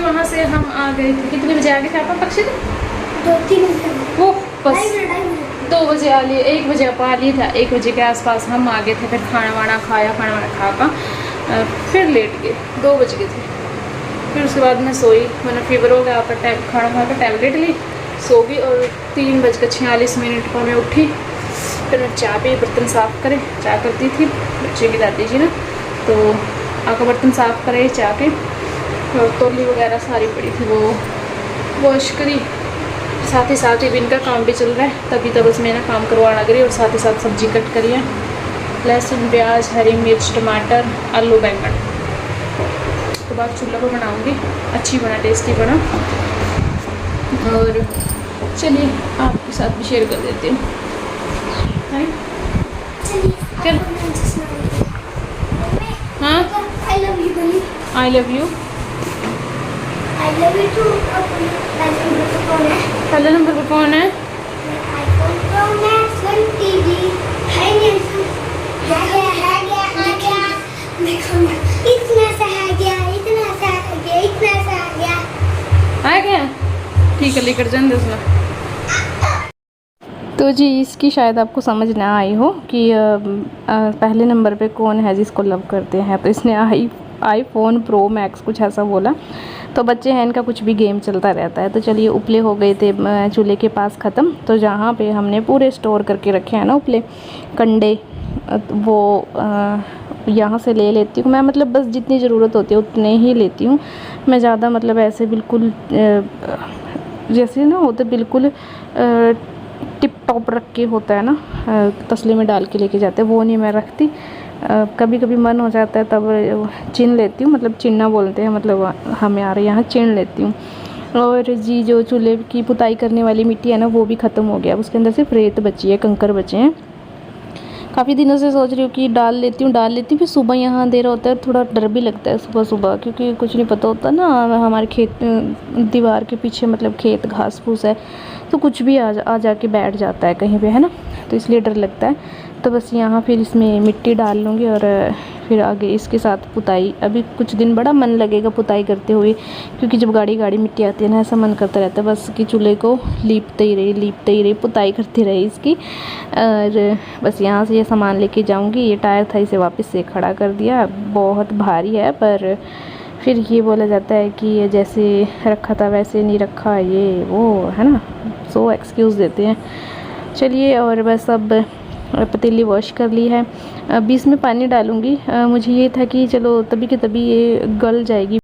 वहाँ से हम आ गए थे, कितने बजे आ गए थे आप पक्षी? 2-3 बजे। वो बस 2 बजे आ लिए, 1 बजे आप आ लिए था, 1 बजे के आसपास हम आ गए थे। फिर खाना वाना खाया, खाना वाना खा कर फिर लेट गए, 2 बज गए थे। फिर उसके बाद मैं सोई, मैंने फीवर हो गया, पर खाना खा कर टैबलेट ली, सो गई। और 3:46 पर मैं उठी। फिर मैं चाय पी, बर्तन साफ़ करे, चाय करती थी बच्चे की दादी जी ना, तो आकर बर्तन साफ़ करे चाय के, और तौली वगैरह सारी पड़ी थी वो वॉश करी। साथ ही साथ इवन का काम भी चल रहा है, तभी तब बस मैंने काम करवाना करी। और साथ ही साथ सब्जी कट करी है, लहसुन, प्याज, हरी मिर्च, टमाटर, आलू, बैंगन। तो बाद चूल्हा पर बनाऊंगी, अच्छी बना, टेस्टी बना। और चलिए आपके साथ भी शेयर कर देती हूँ। चल, हाँ, आई love you bunny. I love you. I love you too. पहले नंबर पर कौन है? पहले नंबर पर कौन है? आईफोन प्रो मैक्स 1 टीबी है गया। देखो ना, इतना सा है गया, इतना सा है गया, इतना सा आ गया। आ गया, ठीक है, लेकर जान दे उसमें। तो जी इसकी शायद आपको समझ ना आई हो कि पहले नंबर पे कौन है जिसको लव करते हैं। तो इसने आईफोन प्रो मैक्स कुछ ऐसा बोला। तो बच्चे हैं, इनका कुछ भी गेम चलता रहता है। तो चलिए, उपले हो गए थे चूल्हे के पास ख़त्म। तो जहाँ पे हमने पूरे स्टोर करके रखे हैं ना उपले, कंडे, वो यहाँ से ले लेती हूँ मैं। मतलब बस जितनी ज़रूरत होती है उतने ही लेती हूँ मैं। ज़्यादा मतलब ऐसे बिल्कुल जैसे ना होते बिल्कुल टिप टॉप रख के होता है ना, तसले में डाल के लेके जाते हैं, वो नहीं मैं रखती। कभी कभी मन हो जाता है तब चिन लेती हूँ, मतलब चिनना बोलते हैं, मतलब हमें आ रहे यहाँ चिन लेती हूँ। और जी जो चूल्हे की पुताई करने वाली मिट्टी है ना, वो भी ख़त्म हो गया, उसके अंदर सिर्फ रेत बची है, कंकर बचे हैं। काफ़ी दिनों से सोच रही हूँ कि डाल लेती हूँ। फिर सुबह यहाँ अंधेरा होता है, थोड़ा डर भी लगता है सुबह सुबह, क्योंकि कुछ नहीं पता होता ना, हमारे खेत दीवार के पीछे मतलब खेत घास फूस है, तो कुछ भी आ जाके बैठ जाता है कहीं पे, है ना, तो इसलिए डर लगता है। तो बस यहाँ फिर इसमें मिट्टी डाल लूँगी और फिर आगे इसके साथ पुताई। अभी कुछ दिन बड़ा मन लगेगा पुताई करते हुए, क्योंकि जब गाड़ी गाड़ी मिट्टी आती है ना, ऐसा मन करता रहता है बस कि चूल्हे को लीपते ही रही, पुताई करती रही इसकी। और बस यहाँ से ये सामान लेके जाऊँगी। ये टायर था, इसे वापस से खड़ा कर दिया, बहुत भारी है, पर फिर ये बोला जाता है कि ये जैसे रखा था वैसे नहीं रखा, ये वो है ना, सो एक्सक्यूज़ देते हैं। चलिए, और बस अब पतीली वॉश कर ली है, अभी इसमें पानी डालूँगी। मुझे ये था कि चलो तभी के तभी ये गल जाएगी।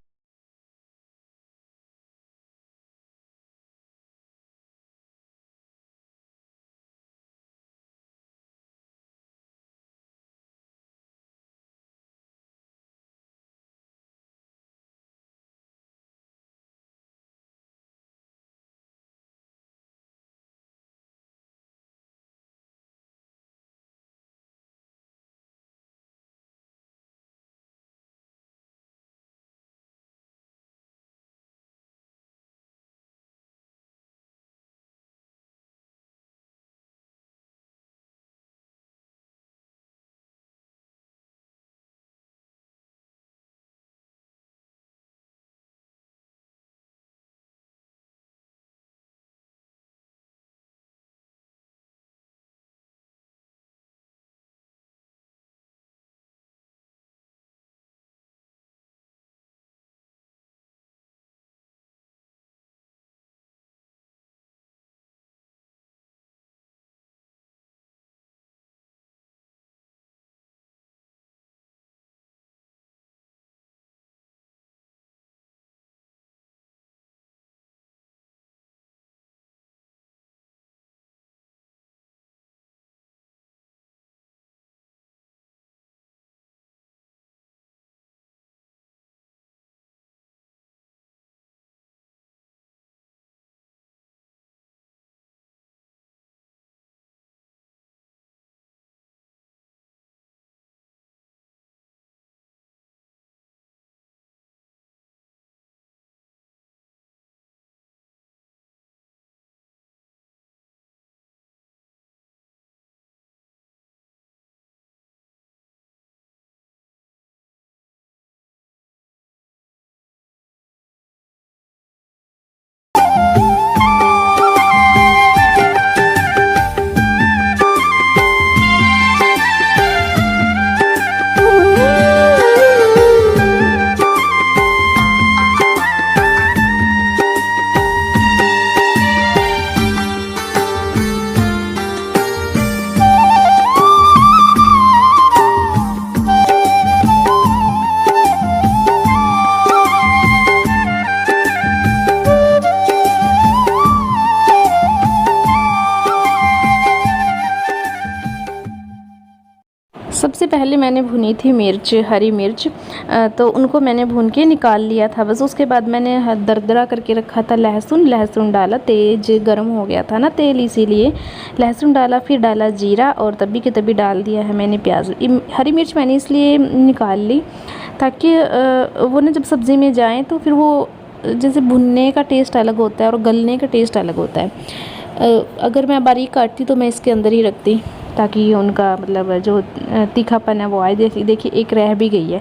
मैंने भुनी थी मिर्च, हरी मिर्च, तो उनको मैंने भून के निकाल लिया था बस। उसके बाद मैंने दरदरा करके रखा था लहसुन डाला, तेज गर्म हो गया था ना तेल, इसीलिए लहसुन डाला, फिर डाला जीरा और तभी के तभी डाल दिया है मैंने प्याज। हरी मिर्च मैंने इसलिए निकाल ली ताकि वो ना जब सब्ज़ी में जाए तो फिर वो जैसे भुनने का टेस्ट अलग होता है और गलने का टेस्ट अलग होता है। अगर मैं बारीक काटती तो मैं इसके अंदर ही रखती ताकि उनका मतलब जो तीखापन है वो आए। देखिए एक रह भी गई है,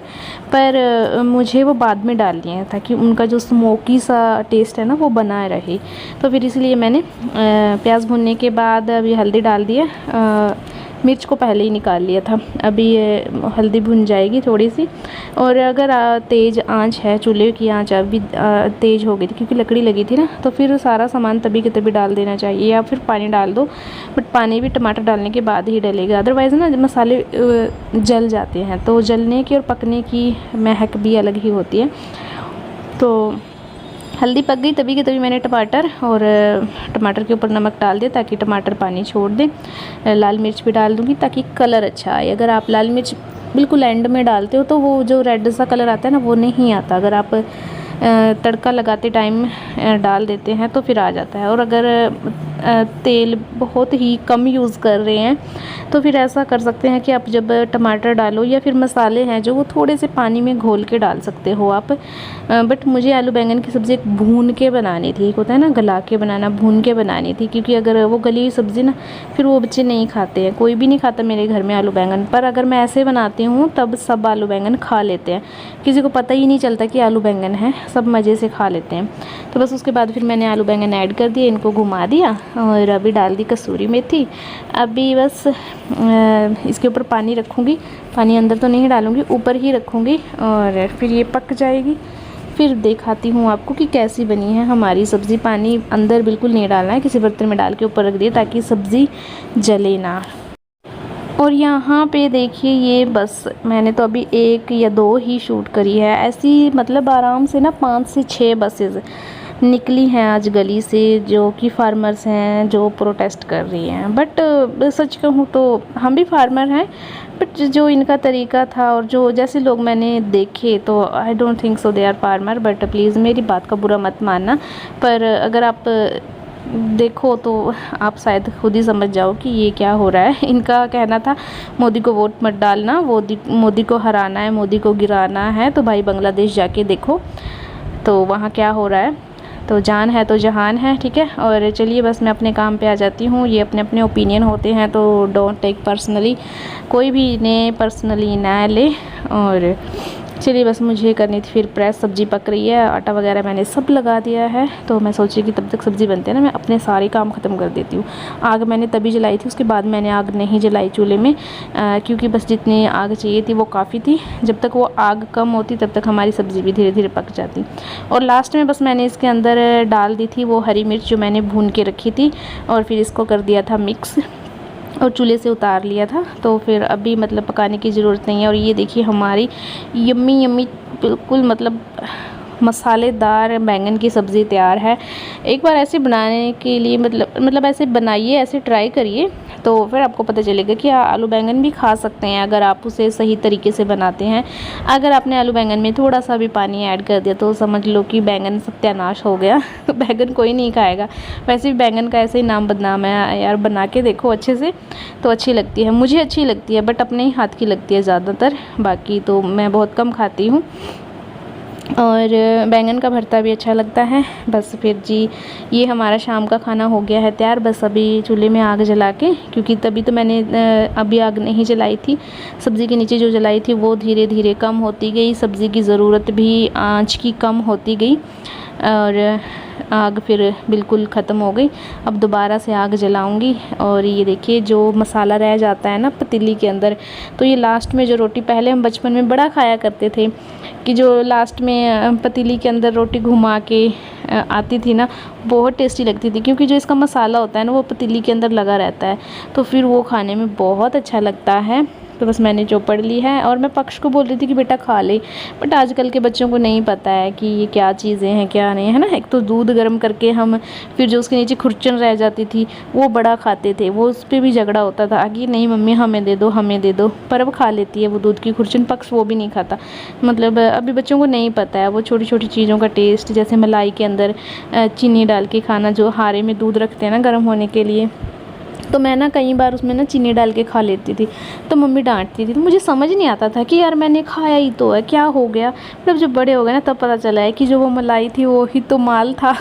पर मुझे वो बाद में डालनी है ताकि उनका जो स्मोकी सा टेस्ट है ना वो बनाए रहे। तो फिर इसलिए मैंने प्याज भुनने के बाद अभी हल्दी डाल दिया, मिर्च को पहले ही निकाल लिया था। अभी ये हल्दी भुन जाएगी थोड़ी सी, और अगर तेज़ आंच है, चूल्हे की आंच अभी तेज़ हो गई थी क्योंकि लकड़ी लगी थी ना, तो फिर सारा सामान तभी के तभी डाल देना चाहिए या फिर पानी डाल दो। बट पानी भी टमाटर डालने के बाद ही डलेगा, अदरवाइज़ ना मसाले जल जाते हैं। तो जलने की और पकने की महक भी अलग ही होती है। तो हल्दी पक गई तभी के तभी मैंने टमाटर के ऊपर नमक डाल दिया ताकि टमाटर पानी छोड़ दे। लाल मिर्च भी डाल दूँगी ताकि कलर अच्छा आए। अगर आप लाल मिर्च बिल्कुल एंड में डालते हो तो वो जो रेड सा कलर आता है ना वो नहीं आता। अगर आप तड़का लगाते टाइम डाल देते हैं तो फिर आ जाता है। और अगर तेल बहुत ही कम यूज़ कर रहे हैं तो फिर ऐसा कर सकते हैं कि आप जब टमाटर डालो या फिर मसाले हैं जो वो थोड़े से पानी में घोल के डाल सकते हो आप। बट मुझे आलू बैंगन की सब्ज़ी भून के बनानी थी, एक होता है ना गला के बनाना, भून के बनानी थी, क्योंकि अगर वो गली हुई सब्ज़ी ना फिर वो बच्चे नहीं खाते हैं, कोई भी नहीं खाता मेरे घर में आलू बैंगन। पर अगर मैं ऐसे बनाती हूँ तब सब आलू बैंगन खा लेते हैं, किसी को पता ही नहीं चलता कि आलू बैंगन है, सब मज़े से खा लेते हैं। तो बस उसके बाद फिर मैंने आलू बैंगन ऐड कर दिए, इनको घुमा दिया और अभी डाल दी कसूरी मेथी। अभी बस इसके ऊपर पानी रखूँगी, पानी अंदर तो नहीं डालूँगी, ऊपर ही रखूँगी और फिर ये पक जाएगी। फिर दिखाती हूँ आपको कि कैसी बनी है हमारी सब्ज़ी। पानी अंदर बिल्कुल नहीं डालना है, किसी बर्तन में डाल के ऊपर रख दिए ताकि सब्ज़ी जले ना। और यहाँ पे देखिए ये बस मैंने तो अभी 1 या 2 ही शूट करी है, ऐसी मतलब आराम से ना 5 से 6 बसेस निकली हैं आज गली से, जो कि फार्मर्स हैं जो प्रोटेस्ट कर रही हैं। बट सच कहूँ तो हम भी फार्मर हैं, बट जो इनका तरीका था और जो जैसे लोग मैंने देखे तो I don't think so they are farmer. But please मेरी बात का बुरा मत मानना, पर अगर आप देखो तो आप शायद खुद ही समझ जाओ कि ये क्या हो रहा है। इनका कहना था मोदी को वोट मत डालना, मोदी को हराना है, मोदी को गिराना है। तो भाई बांग्लादेश जाके देखो तो वहाँ क्या हो रहा है। तो जान है तो जहान है, ठीक है। और चलिए बस मैं अपने काम पे आ जाती हूँ। ये अपने अपने ओपिनियन होते हैं तो डोंट टेक पर्सनली, कोई भी इन्हें पर्सनली ना ले। और चलिए बस मुझे करनी थी फिर प्रेस, सब्ज़ी पक रही है, आटा वगैरह मैंने सब लगा दिया है। तो मैं सोची कि तब तक सब्ज़ी बनते हैं ना मैं अपने सारे काम ख़त्म कर देती हूँ। आग मैंने तभी जलाई थी, उसके बाद मैंने आग नहीं जलाई चूल्हे में, क्योंकि बस जितनी आग चाहिए थी वो काफ़ी थी। जब तक वो आग कम होती तब तक हमारी सब्ज़ी भी धीरे धीरे पक जाती। और लास्ट में बस मैंने इसके अंदर डाल दी थी वो हरी मिर्च जो मैंने भून के रखी थी, और फिर इसको कर दिया था मिक्स और चूल्हे से उतार लिया था। तो फिर अभी मतलब पकाने की ज़रूरत नहीं है। और ये देखिए हमारी यम्मी यम्मी बिल्कुल मतलब मसालेदार बैंगन की सब्ज़ी तैयार है। एक बार ऐसे बनाने के लिए मतलब ऐसे बनाइए, ऐसे ट्राई करिए, तो फिर आपको पता चलेगा कि आलू बैंगन भी खा सकते हैं अगर आप उसे सही तरीके से बनाते हैं। अगर आपने आलू बैंगन में थोड़ा सा भी पानी ऐड कर दिया तो समझ लो कि बैंगन सत्यानाश हो गया। बैंगन कोई नहीं खाएगा। वैसे भी बैंगन का ऐसे ही नाम बदनाम है यार। बना के देखो अच्छे से तो अच्छी लगती है, मुझे अच्छी लगती है, बट अपने ही हाथ की लगती है ज़्यादातर, बाकी तो मैं बहुत कम खाती हूँ। और बैंगन का भरता भी अच्छा लगता है। बस फिर जी ये हमारा शाम का खाना हो गया है तैयार। बस अभी चूल्हे में आग जला के, क्योंकि तभी तो मैंने अभी आग नहीं जलाई थी, सब्ज़ी के नीचे जो जलाई थी वो धीरे धीरे कम होती गई, सब्ज़ी की ज़रूरत भी आँच की कम होती गई और आग फिर बिल्कुल ख़त्म हो गई। अब दोबारा से आग जलाऊंगी। और ये देखिए जो मसाला रह जाता है ना पतीली के अंदर, तो ये लास्ट में जो रोटी, पहले हम बचपन में बड़ा खाया करते थे कि जो लास्ट में पतीली के अंदर रोटी घुमा के आती थी ना, बहुत टेस्टी लगती थी, क्योंकि जो इसका मसाला होता है ना वो पतीली के अंदर लगा रहता है, तो फिर वो खाने में बहुत अच्छा लगता है। तो बस मैंने चौपड़ ली है। और मैं पक्ष को बोल रही थी कि बेटा खा ले, बट आजकल के बच्चों को नहीं पता है कि ये क्या चीज़ें हैं क्या नहीं, है ना। एक तो दूध गर्म करके हम फिर जो उसके नीचे खुरचन रह जाती थी वो बड़ा खाते थे, वो उस पर भी झगड़ा होता था कि नहीं मम्मी हमें दे दो हमें दे दो, पर अब खा लेती है वो दूध की खुरचन। पक्ष वो भी नहीं खाता। मतलब अभी बच्चों को नहीं पता है वो छोटी छोटी चीज़ों का टेस्ट, जैसे मलाई के अंदर चीनी डाल के खाना, जो हारे में दूध रखते हैं ना गर्म होने के लिए, तो मैं ना कई बार उसमें ना चीनी डाल के खा लेती थी, तो मम्मी डांटती थी। तो मुझे समझ नहीं आता था कि यार मैंने खाया ही तो है, क्या हो गया। मतलब जब बड़े हो गए ना तब पता चला है कि जो वो मलाई थी वो ही तो माल था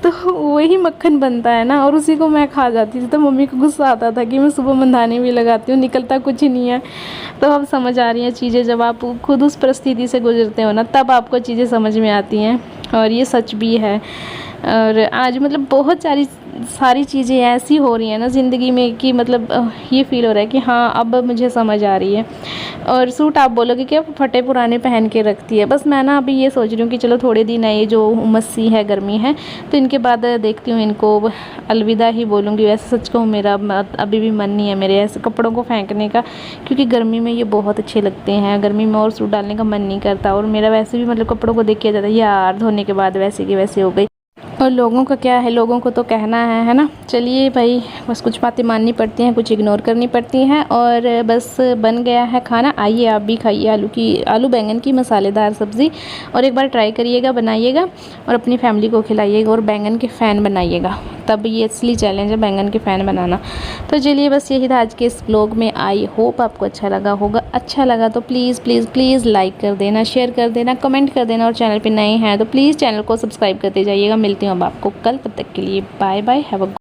तो वही मक्खन बनता है ना, और उसी को मैं खा जाती थी। तो मम्मी को गुस्सा आता था कि मैं सुबह मंदाने भी लगाती हूँ, निकलता कुछ ही नहीं है। तो अब समझ आ रही हैं चीज़ें, जब आप खुद उस परिस्थिति से गुजरते हो ना तब आपको चीज़ें समझ में आती हैं, और ये सच भी है। और आज मतलब बहुत सारी चीज़ें ऐसी हो रही हैं ना ज़िंदगी में कि मतलब ये फ़ील हो रहा है कि हाँ अब मुझे समझ आ रही है। और सूट आप बोलोगे कि अब फटे पुराने पहन के रखती है, बस मैं ना अभी ये सोच रही हूँ कि चलो थोड़े दिन है, ये जो उमस सी है गर्मी है, तो इनके बाद देखती हूँ इनको अलविदा ही बोलूँगी। वैसे सच कहूँ मेरा अभी भी मन नहीं है मेरे ऐसे कपड़ों को फेंकने का, क्योंकि गर्मी में ये बहुत अच्छे लगते हैं, गर्मी में और सूट डालने का मन नहीं करता। और मेरा वैसे भी मतलब कपड़ों को देख के जाता है यार धोने के बाद वैसे के वैसे हो गई। और लोगों का क्या है, लोगों को तो कहना है ना। चलिए भाई, बस कुछ बातें माननी पड़ती हैं, कुछ इग्नोर करनी पड़ती हैं। और बस बन गया है खाना, आइए आप भी खाइए आलू बैंगन की मसालेदार सब्ज़ी, और एक बार ट्राई करिएगा, बनाइएगा और अपनी फैमिली को खिलाइएगा, और बैंगन के फ़ैन बनाइएगा, तब ये असली चैलेंज है बैंगन के फ़ैन बनाना। तो चलिए बस यही था आज के इस ब्लॉग में। आई होप आपको अच्छा लगा होगा। अच्छा लगा तो प्लीज़ प्लीज़ प्लीज़ लाइक कर देना, शेयर कर देना, कमेंट कर देना, और चैनल पे नए हैं तो प्लीज़ चैनल को सब्सक्राइब करते जाइएगा। मिलती हूँ अब आपको कल, तब तक के लिए बाय बाय, हैव अ